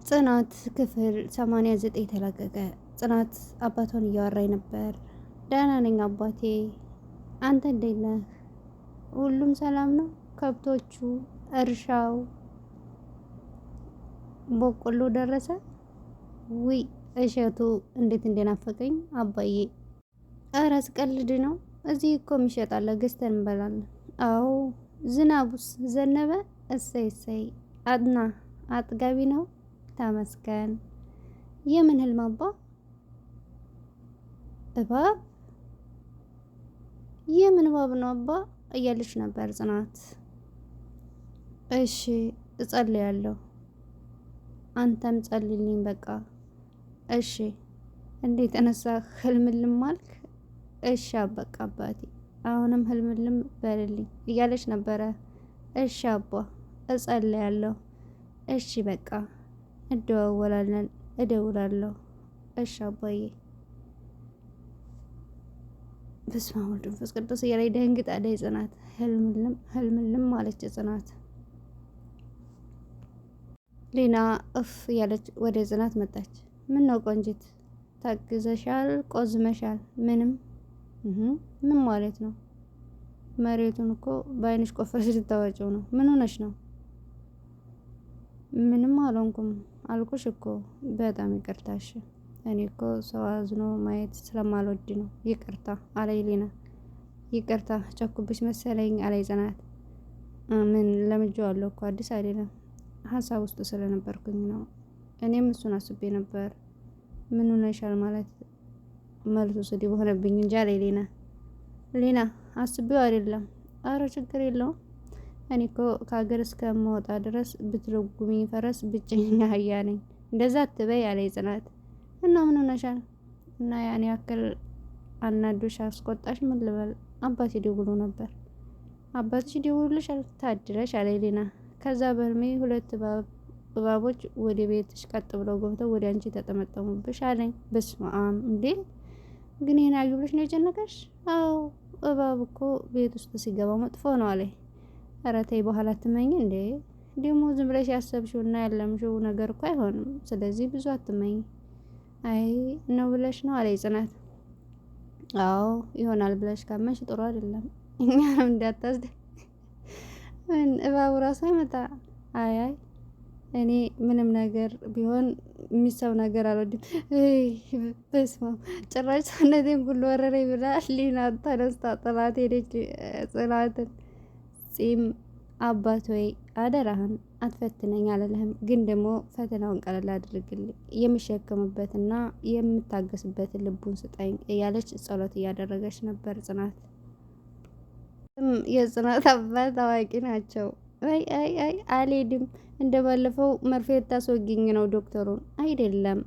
ጽናት ክፍል 89 ተለቀቀ። ጽናት አባቷን እያወራኝ ነበር። ደህና ነኝ አባቴ፣ አንተ እንዴት ነህ? ሁሉም ሰላም ነው? ከብቶቹ፣ እርሻው፣ በቆሎ ደረሰ? ውይ እሸቱ እንዴት እንደናፈቀኝ አባዬ። ኧረ ስቀልድ ነው። እዚህ እኮ የሚሸጣለ ገዝተን እንበላለን። አዎ ዝናቡስ ዘነበ? እሰይ እሰይ። አጥና አጥጋቢ ነው። ተመስገን። የምን ህልም አባ? እባብ? የምን እባብ ነው አባ እያለች ነበር ጽናት። እሺ እጸልያለሁ፣ አንተም ጸልልኝ በቃ። እሺ እንዴት ተነሳ? ህልምልም አልክ? እሺ በቃ አባቴ አሁንም ህልምልም በልልኝ እያለች ነበረ። እሺ አባ እጸልያለሁ። እሺ በቃ እንደዋወላለን፣ እደውላለሁ። እሺ አባዬ። በስመ አብ ወወልድ ወመንፈስ ቅዱስ እያለች ደንግጣለች ጽናት። ህልምልም አለች ጽናት። ሊና እፍ እያለች ወደ ጽናት መጣች። ምን ነው ቆንጂት ታግዘሻል? ቆዝመሻል? ምንም ምን ማለት ነው? መሬቱን እኮ በአይንሽ ቆፈርሽ ልታወጪው ነው። ምን ሆነሽ ነው? ምንም አልሆንኩም አልኩሽ እኮ። በጣም ይቅርታሽ። እኔ እኮ ሰው አዝኖ ማየት ስለማልወድ ነው። ይቅርታ አለይ ሊና። ይቅርታ ቸኩብሽ መሰለኝ አለይ ጽናት። ምን ለምጄዋለሁ እኮ አዲስ አይደለም። ሀሳብ ውስጥ ስለነበርኩኝ ነው። እኔም እሱን አስቤ ነበር። ምን ሆነሻል ማለት መልሱ ስድብ ሆነብኝ እንጂ አለይ ሊና። ሊና አስቤው አይደለም። አረ ችግር የለውም። እኔ እኮ ከሀገር እስከምወጣ ድረስ ብትረጉሚኝ ፈረስ ብቸኛ አህያ ነኝ። እንደዛ አትበይ አለኝ ጽናት። እና ምን ሆነሻል? እና ያን ያክል አናዶሽ አስቆጣሽ? ምን ልበል? አባቴ ደውሎ ነበር። አባትሽ ደውሎልሻል? ታድለሽ አለኝ ሊና። ከዛ በህልሜ ሁለት እባቦች ወደ ቤትሽ ቀጥ ብለው ገብተው ወደ አንቺ ተጠመጠሙብሽ አለኝ። በስመ አብ! እንዴ ግን ይሄን አዩ ብለሽ ነው የጨነቀሽ? አዎ እባብ እኮ ቤት ውስጥ ሲገባ መጥፎ ነው አለኝ። ኧረ ተይ በኋላ አትመኝ እንዴ። ደግሞ ዝም ብለሽ ያሰብሽውና ያለምሽው ነገር እኮ አይሆንም። ስለዚህ ብዙ አትመኝ። አይ ነው ብለሽ ነው አለኝ ጽናት። አዎ ይሆናል ብለሽ ካመንሽ ጥሩ አይደለም። እኛንም እንዳታስደ እባቡ ራሱ አይመጣ። አይ እኔ ምንም ነገር ቢሆን የሚሰው ነገር አልወድም። በስመ አብ ጭራሽ ሰውነቴን ሁሉ ወረረኝ ብላ ሊና ተነስታ ጥላት ሄደች ጽናትን። ጺም አባት ወይ አደራህን አትፈትነኝ አልልህም፣ ግን ደግሞ ፈተናውን ቀለል አድርግልኝ፣ የምሸከምበትና የምታገስበትን ልቡን ስጠኝ እያለች ጸሎት እያደረገች ነበር ጽናት። የጽናት አባት ታዋቂ ናቸው። አይ አልሄድም፣ እንደባለፈው መርፌ ታስወጊኝ ነው ዶክተሩን። አይደለም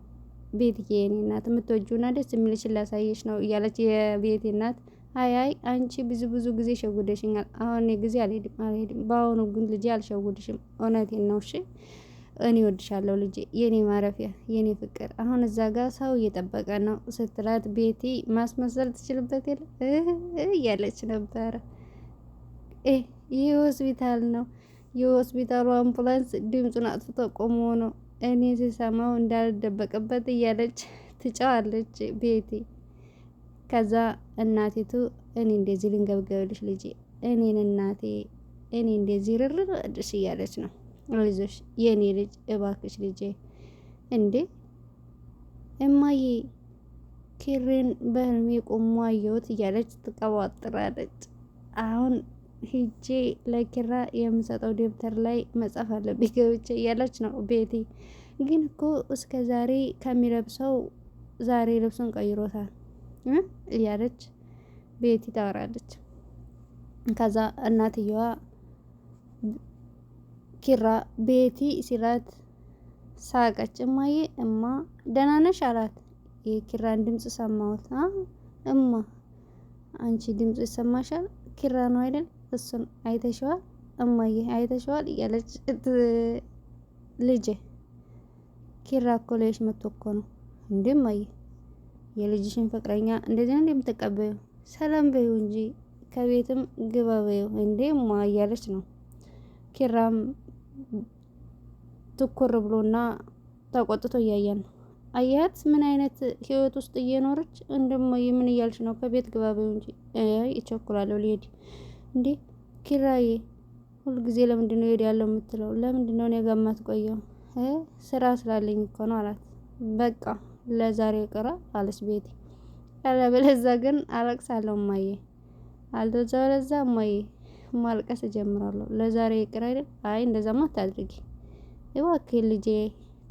ቤትዬ የኔ እናት የምትወጂውና ደስ የሚልሽን ላሳየሽ ነው እያለች የቤቴ እናት አይ አንቺ ብዙ ጊዜ ሸጉደሽኛል። አሁን ጊዜ አልሄድም። በአሁኑ ግን ልጄ አልሸጉድሽም። እውነቴን ነው። እሺ እኔ እወድሻለሁ ልጄ፣ የኔ ማረፊያ፣ የኔ ፍቅር። አሁን እዛ ጋር ሰው እየጠበቀ ነው ስትላት ቤቲ ማስመሰል ትችልበት የለ እያለች ነበረ። ይህ ሆስፒታል ነው። የሆስፒታሉ አምቡላንስ ድምፁን አጥፍቶ ቆሞ ነው እኔ ሲሰማው እንዳልደበቅበት እያለች ትጫዋለች ቤቲ። ከዛ እናቲቱ እኔ እንደዚህ ልንገብገብልሽ ልጄ፣ እኔን እናቴ፣ እኔ እንደዚህ ርርር እድሽ እያለች ነው። አይዞሽ የኔ ልጅ እባክሽ ልጄ። እንዴ እማዬ ኪሬን በህልሜ ቆሞ አየሁት እያለች ትቀባጥራለች። አሁን ሂጄ ለኪራ የምሰጠው ደብተር ላይ መጻፍ አለብኝ ገብቼ እያለች ነው ቤቲ። ግን እኮ እስከ ዛሬ ከሚለብሰው ዛሬ ልብሱን ቀይሮታል እያለች ቤቲ ታወራለች። ከዛ እናትየዋ ኪራ ቤቲ ሲላት ሳቀች። እማዬ እማ ደህና ነሽ አላት። የኪራን ድምፅ ሰማሁት። እማ አንቺ ድምፅ ይሰማሻል? ኪራ ነው አይደል? እሱን አይተሽዋል? እማዬ አይተሽዋል እያለች ልጄ ኪራ እኮ ላይሽ መጥቶ እኮ ነው። እንዴ እማዬ የልጅሽን ፍቅረኛ እንደዚህ ነው እንደምትቀበዩ? ሰላም በይው እንጂ ከቤትም ግባ በይው እንዴ ማ እያለች ነው። ኪራም ትኩር ብሎና ተቆጥቶ እያየን ነው። አያት ምን አይነት ህይወት ውስጥ እየኖረች እንደሞ ምን እያልሽ ነው? ከቤት ግባ በይው እንጂ። ይቸኩላለሁ ልሄድ እንዴ ኪራዬ፣ ሁልጊዜ ለምንድን ነው እሄዳለሁ የምትለው? ለምንድን ነው እኔ ጋር የማትቆየው? ስራ ስላለኝ እኮ ነው አላት። በቃ ለዛሬ ቅራ አለች ቤቲ። አለበለዚያ ግን አለቅሳለሁ እማዬ፣ አለበለዚያ እማዬ ማልቀስ እጀምራለሁ። ለዛሬ ይቅር አይደል? አይ እንደዛማ አታድርጊ እባክህ ልጄ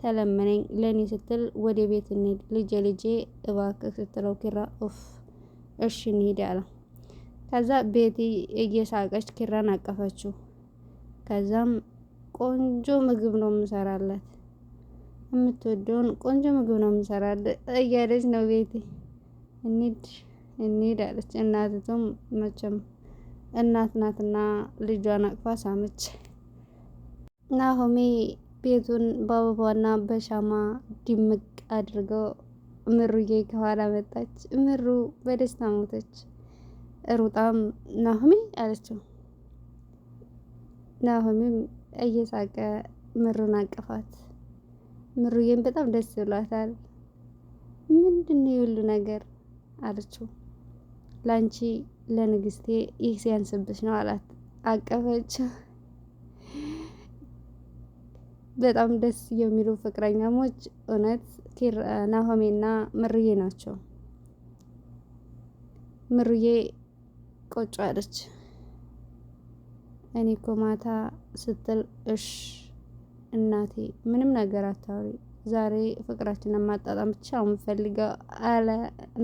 ተለመነኝ፣ ለኔ ስትል ወደ ቤት እንሂድ ልጄ እባክህ ስትለው ኪራ ኡፍ እሺ እንሂድ አለ። ከዛ ቤቲ እየሳቀች ኪራን አቀፈችው። ከዛም ቆንጆ ምግብ ነው የምሰራለት፣ የምትወደውን ቆንጆ ምግብ ነው የምሰራለት እያለች ነው ቤቲ። እንሂድ አለች። እናትቱም መቼም እናት ናትና ልጇን አቅፋ ሳመች። ናሆሜ ቤቱን በአበባና በሻማ ድምቅ አድርገው ምሩዬ ከኋላ መጣች። ምሩ በደስታ ሞተች። ሩጣም ናሆሜ አለችው። ናሆሜም እየሳቀ ምሩን አቀፋት። ምሩዬም በጣም ደስ ብሏታል። ምንድነው የሁሉ ነገር አለችው። ላንቺ ለንግስቴ ይህ ሲያንስብሽ ነው አላት። አቀፈችው። በጣም ደስ የሚሉ ፍቅረኛሞች እውነት ናሆሜና ምሩዬ ናቸው። ምሩዬ ቆጮ አለች። እኔ እኮ ማታ ስትል እሽ እናቴ ምንም ነገር አታውሪ፣ ዛሬ ፍቅራችንን ማጣጣም ብቻ የምፈልገው አለ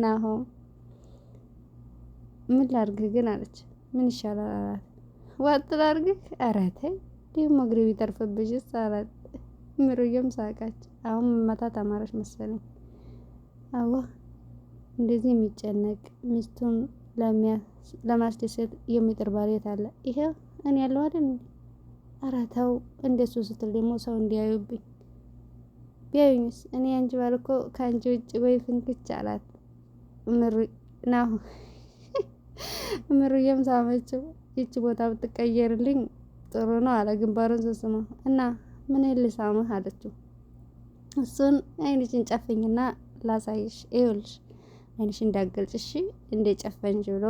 ናሆም። ምን ላድርግህ ግን አለች። ምን ይሻላል አላት። ዋጥ ላድርግህ? ኧረ ተይ ደግሞ እግሬ ቢተርፍብሽስ አላት። ምሩዬም ሳቃች። አሁን መማታት አማረች መሰለኝ። አዋ እንደዚህ የሚጨነቅ ሚስቱን ለማስደሰት የሚጥር ባሌት አለ። ይሄ እኔ ያለው አይደል? ኧረ ተው እንደሱ ስትል ደግሞ ሰው እንዲያዩብኝ፣ ቢያዩኝስ? እኔ አንቺ ባል እኮ ከአንቺ ውጭ ወይ ፍንክች አላት። ምሩዬም ሳመችው። ይቺ ቦታ ብትቀየርልኝ ጥሩ ነው አለ ግንባሩን ስስመው። እና ምን ልሳምህ አለችው። እሱን አይንሽን ጨፍኝና ላሳይሽ፣ ይኸውልሽ አይንሽ እንዳገልጭ እሺ እንደ ጨፈንሽ ብሎ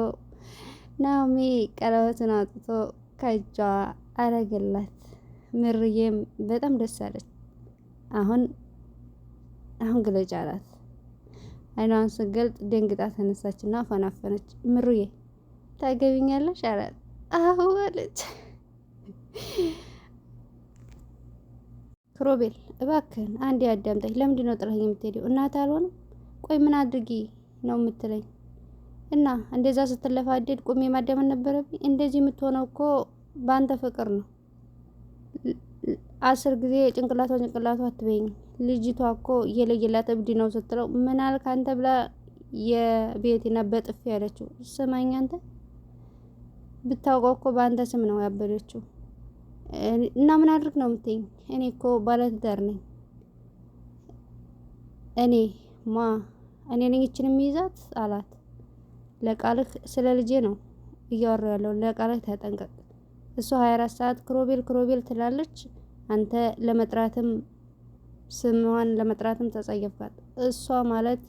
ናኦሚ ቀለበቱን አውጥቶ ከእጇ አረገላት። ምሩዬም በጣም ደስ አለች። አሁን ግለጭ አላት። አይኗን ስገልጥ ደንግጣ ተነሳችና ፈናፈነች። ምሩዬ ታገቢኛለሽ አላት። አዎ አለች። ክሮቤል እባክህን አንዴ አዳምጠኝ። ለምንድን ነው ጥለኸኝ የምትሄደው? እናት አልሆንም? ቆይ ምን አድርጊ ነው የምትለኝ? እና እንደዛ ስትለፋደድ ቁሜ ማዳመን ነበረብኝ? እንደዚህ የምትሆነው እኮ በአንተ ፍቅር ነው። 10 ጊዜ ጭንቅላቷ አትበይኝ። ልጅቷ እኮ የለየላት እብድ ነው ስትለው ምን አልክ አንተ ብላ የቤቲና በጥፊ ያለችው። ስማኝ አንተ ብታውቀው እኮ በአንተ ስም ነው ያበደችው። እና ምን አድርግ ነው የምትይኝ? እኔ እኮ ባለትዳር ነኝ። እኔ ነኝ እችን የሚይዛት አላት። ለቃልህ ስለ ልጄ ነው እያወራሁ ያለው፣ ለቃልህ ተጠንቀቅ። እሷ 24 ሰዓት ክሮቤል ትላለች። አንተ ለመጥራትም ስሟን ለመጥራትም ተጸየፍካት። እሷ ማለት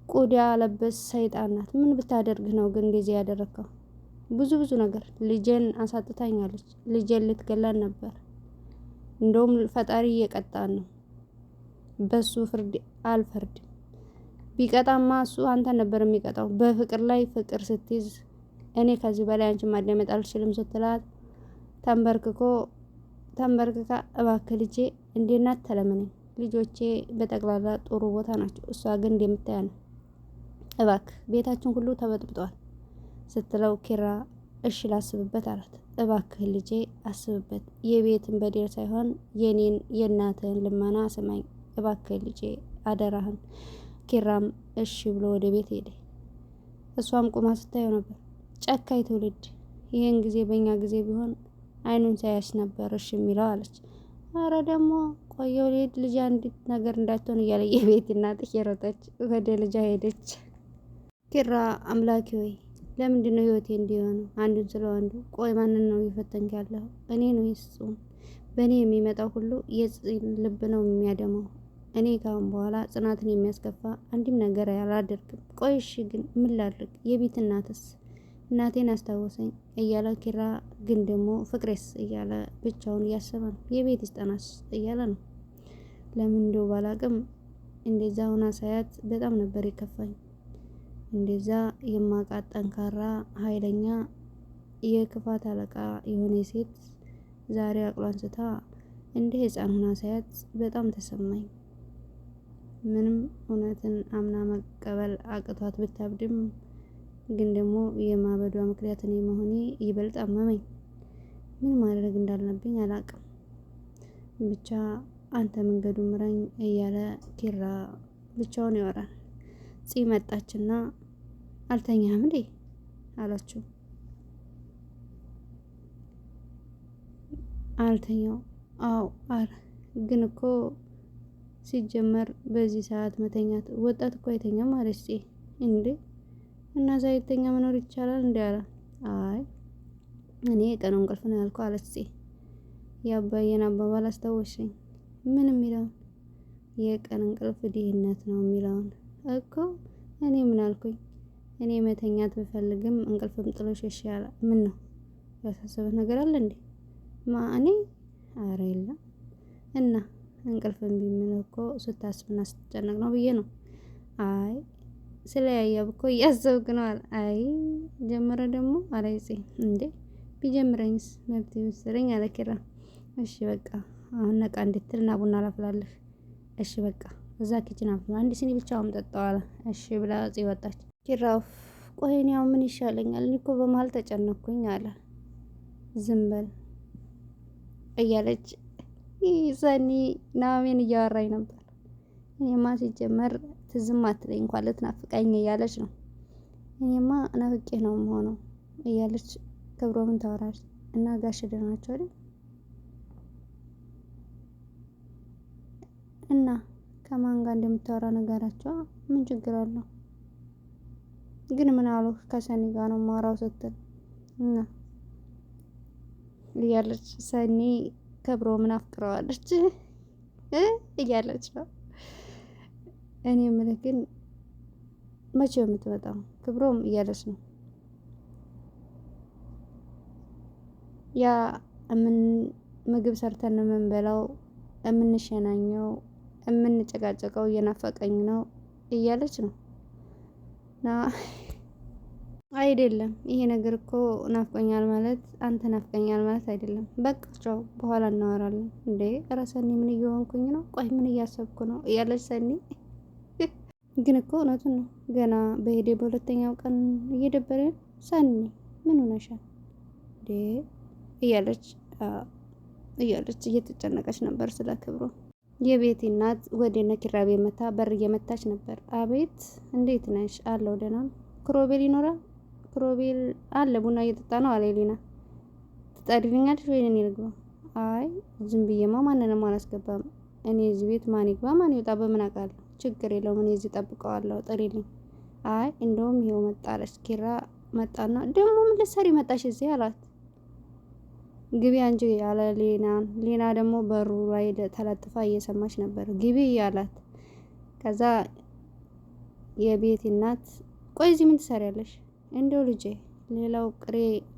ቆዳ ለበስ ሰይጣን ናት። ምን ብታደርግህ ነው ግን እንደዚህ ያደረከው? ብዙ ነገር ልጄን አሳጥታኛለች። ልጄን ልትገላን ነበር። እንደውም ፈጣሪ እየቀጣን ነው። በሱ ፍርድ አልፈርድም። ቢቀጣማ እሱ አንተ ነበር የሚቀጣው። በፍቅር ላይ ፍቅር ስትይዝ እኔ ከዚህ በላይ አንቺን ማዳመጥ አልችልም ስትላት ተንበርክካ እባክህ ልጄ እንደ እናት ተለመነኝ። ልጆቼ በጠቅላላ ጥሩ ቦታ ናቸው። እሷ ግን እንደምታያ ነው። እባክህ ቤታችን ሁሉ ተበጥብጧል ስትለው ኪራ እሺ ላስብበት አላት። እባክህ ልጄ አስብበት። የቤትን በደል ሳይሆን የኔን የእናትህን ልመና ስማኝ እባክህ ልጄ አደራህን። ኪራም እሺ ብሎ ወደ ቤት ሄደ። እሷም ቁማ ስታየው ነበር። ጨካኝ ትውልድ፣ ይህን ጊዜ በእኛ ጊዜ ቢሆን አይኑን ሳያሽ ነበር እሺ የሚለው አለች። አረ ደግሞ ቆየው ልሄድ ልጅ አንዲት ነገር እንዳትሆን እያለ የቤት እናት እየሮጠች ወደ ልጇ ሄደች። ኪራ አምላኪ ሆይ ለምንድን ነው ህይወቴ እንዲሆኑ አንዱን ስለ አንዱ? ቆይ ማንን ነው እየፈተንክ ያለው? እኔ ነው እሱን በእኔ የሚመጣው ሁሉ ልብ ነው የሚያደመው። እኔ ካሁን በኋላ ጽናትን የሚያስከፋ አንድም ነገር አላደርግም። ቆይሽ ግን ምን ላድርግ? የቤት እናትስ እናቴን አስታወሰኝ እያለ ኪራ ግን ደግሞ ፍቅሬስ እያለ ብቻውን እያሰበ ነው። የቤት ይስጠናስ እያለ ነው። ለምን እንደው ባላቅም እንደዛ ሆና ሳያት በጣም ነበር የከፋኝ። እንደዛ የማቃት ጠንካራ ኃይለኛ የክፋት አለቃ የሆነ ሴት ዛሬ አቅሏን ስታ እንደ ህፃን ሆና ሳያት በጣም ተሰማኝ። ምንም እውነትን አምና መቀበል አቅቷት ብታብድም ግን ደግሞ የማበዷ ምክንያት እኔ መሆኔ ይበልጥ አመመኝ። ምን ማድረግ እንዳለብኝ አላቅም። ብቻ አንተ መንገዱን ምራኝ እያለ ኪራ ብቻውን ያወራል። ፂ መጣችና አልተኛም እንዴ አላችሁ? አልተኛው። አዎ አረ ግን እኮ ሲጀመር በዚህ ሰዓት መተኛት ወጣት እኮ አይተኛም አለች ፂ። እንዴ እና ሳይተኛ መኖር ይቻላል እንዴ አለ። አይ እኔ የቀኑ እንቅልፍ ነው ያልኩህ አለች ፂ። የአባዬን አባባል አስታወሰኝ። ምን የሚለውን? የቀን እንቅልፍ ድህነት ነው የሚለውን እኮ። እኔ ምን አልኩኝ? እኔ መተኛት ብፈልግም እንቅልፍም ጥሎሽ ይሻላል። ምን ነው ያሳሰበህ ነገር አለ እንዴ? እኔ አረ የለም። እና እንቅልፍ እምቢ የሚለው እኮ ስታስብና ስትጨነቅ ነው ብዬ ነው። አይ ስለያየብ እኮ እያሰብክ ነው አለ። አይ ጀመረ ደግሞ አለ ፂ። እንዴ ቢጀምረኝስ መብት ይመስለኝ አለ ኪራ። እሺ በቃ አሁን ነቃ እንድትል እና ቡና ላፍላልህ። እሺ በቃ እዛ ኪችን አፍላ አንድ ሲኒ ብቻውን ጠጣው አለ። እሺ ብላ ፂ ወጣች። ኪራ ቆይ እኔ አሁን ምን ይሻለኛል? እኔ እኮ በመሀል ተጨነኩኝ አለ። ዝም በል እያለች ሰኒ ናሜን እያወራኝ ነበር። እኔማ ሲጀመር ትዝም አትለኝ እንኳን ልትናፍቀኝ እያለች ነው። እኔማ ናፍቄ ነው የምሆነው እያለች ክብሮምን ታወራለች። እና ጋሽ ደህና ናቸው አይደል? እና ከማን ጋር እንደምታወራ ነገራቸው። ምን ችግር አለው? ግን ምን አሉ? ከሰኒ ጋር ነው የማወራው ስትል እና እያለች ሰኒ ክብሮምን አፍቅረዋለች እያለች ነው። እኔ የምልህ ግን መቼ የምትመጣው ክብሮም እያለች ነው። ያ ምግብ ሰርተን የምንበላው የምንሸናኘው የምንጨቃጨቀው እየናፈቀኝ ነው እያለች ነው። አይደለም ይሄ ነገር እኮ ናፍቆኛል ማለት አንተ ናፍቀኛል ማለት አይደለም። በቃ ቻው በኋላ እናወራለን። እንዴ ኧረ ሰኒ ምን እየሆንኩኝ ነው? ቆይ ምን እያሰብኩ ነው? እያለች ሰኒ ግን እኮ እውነቱን ነው። ገና በሄዴ በሁለተኛው ቀን እየደበረኝ ሰኒ ምን ሆነሻል እንዴ እያለች እየተጨነቀች ነበር ስለ ክብሮ። የቤቲ እናት ወደ ነኪራ ቤት መታ በር እየመታች ነበር። አቤት እንዴት ነሽ? አለው ደህና ነው። ክሮቤል ይኖራል? ክሮቤል አለ ቡና እየጠጣ ነው አለ ሊና። ትጠሪልኛለሽ ወይ እኔ ልግባ? አይ ዝም ብዬማ ማንንም አላስገባም። እኔ እዚህ ቤት ማን ይግባ ማን ይወጣ በምን አውቃለሁ? ችግር የለውም እኔ እዚህ ጠብቀዋለሁ። ጥሪልኝ። አይ እንደውም ይሄው መጣለች። ኪራ መጣና ደግሞ ምን ልትሰሪ መጣሽ እዚህ አላት። ግቢ አንቺ ያለ ሌና ደግሞ በሩ ላይ ተለጥፋ እየሰማች ነበር። ግቢ ያላት። ከዛ የቤት እናት ቆይ እዚህ ምን ትሰሪያለሽ? እንደው ልጄ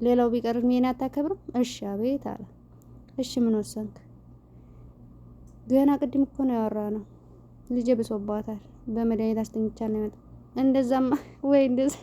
ሌላው ቢቀር ምን አታከብርም? እሺ አቤት አለ። እሺ ምን ወሰንክ? ገና ቅድም እኮ ነው ያወራነው። ልጄ ብሶባታል በመድኃኒት አስተኝቻ ነው የመጣው። እንደዛማ ወይ እንደዛ